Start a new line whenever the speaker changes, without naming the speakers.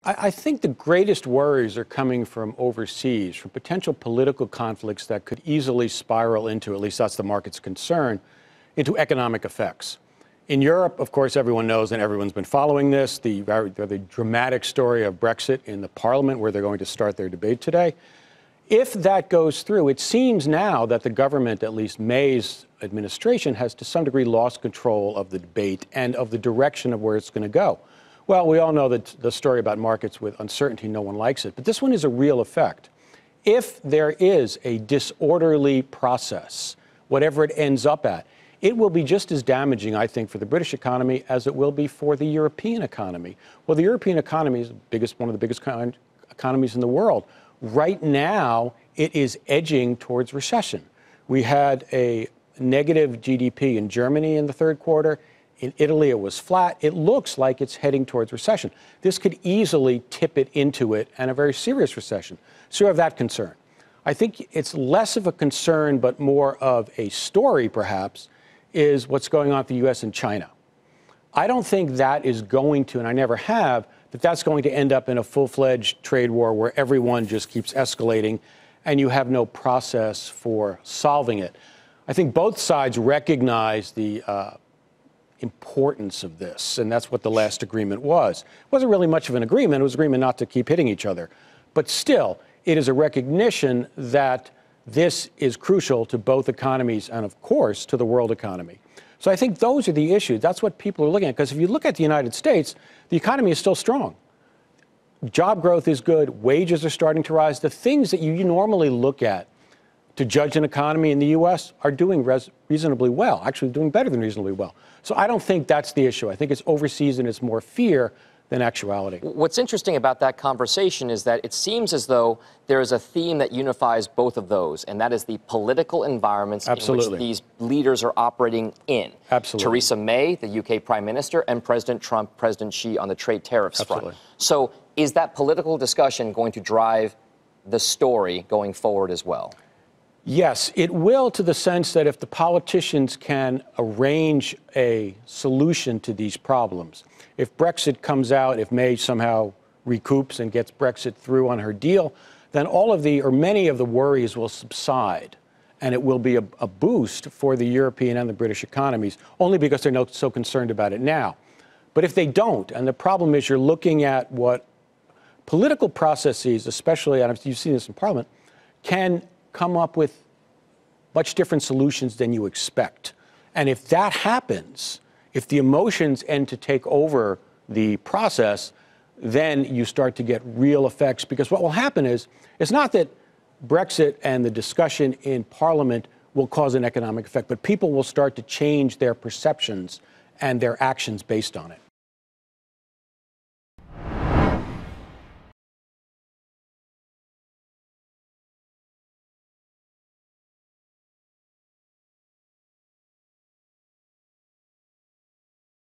I think the greatest worries are coming from overseas, from potential political conflicts that could easily spiral into, at least that's the market's concern, into economic effects. In Europe, of course, everyone knows, and everyone's been following this, the dramatic story of Brexit in the Parliament, where they're going to start their debate today. If that goes through, it seems now that the government, at least May's administration, has to some degree lost control of the debate and of the direction of where it's going to go. Well, we all know that the story about markets with uncertainty, no one likes it. But this one is a real effect. If there is a disorderly process, whatever it ends up at, it will be just as damaging, I think, for the British economy as it will be for the European economy. Well, the European economy is one of the biggest economies in the world. Right now, it is edging towards recession. We had a negative GDP in Germany in the third quarter. In Italy, it was flat. It looks like it's heading towards recession. This could easily tip it into it, and a very serious recession. So you have that concern. I think it's less of a concern, but more of a story, perhaps, is what's going on with the U.S. and China. I don't think that is going to, and I never have, that that's going to end up in a full-fledged trade war where everyone just keeps escalating and you have no process for solving it. I think both sides recognize the importance of this, and that's what the last agreement was. It wasn't really much of an agreement. It was an agreement not to keep hitting each other. But still, it is a recognition that this is crucial to both economies and, of course, to the world economy. So I think those are the issues. That's what people are looking at. Because if you look at the United States, the economy is still strong. Job growth is good. Wages are starting to rise. The things that you normally look at to judge an economy in the U.S. are doing reasonably well, actually doing better than reasonably well. So I don't think that's the issue. I think it's overseas and it's more fear than actuality.
What's interesting about that conversation is that it seems as though there is a theme that unifies both of those, and that is the political environments in which these leaders are operating in.
Absolutely.
Theresa May, the UK Prime Minister, and President Trump, President Xi on the trade tariffs front. So is that political discussion going to drive the story going forward as well?
Yes, it will, to the sense that if the politicians can arrange a solution to these problems, if Brexit comes out, if May somehow recoups and gets Brexit through on her deal, then all of the, or many of the worries will subside. And it will be a boost for the European and the British economies, only because they're not so concerned about it now. But if they don't, and the problem is you're looking at what political processes, especially, and you've seen this in Parliament, can come up with much different solutions than you expect. And if that happens, if the emotions end to take over the process, then you start to get real effects. Because what will happen is, it's not that Brexit and the discussion in Parliament will cause an economic effect, but people will start to change their perceptions and their actions based on it.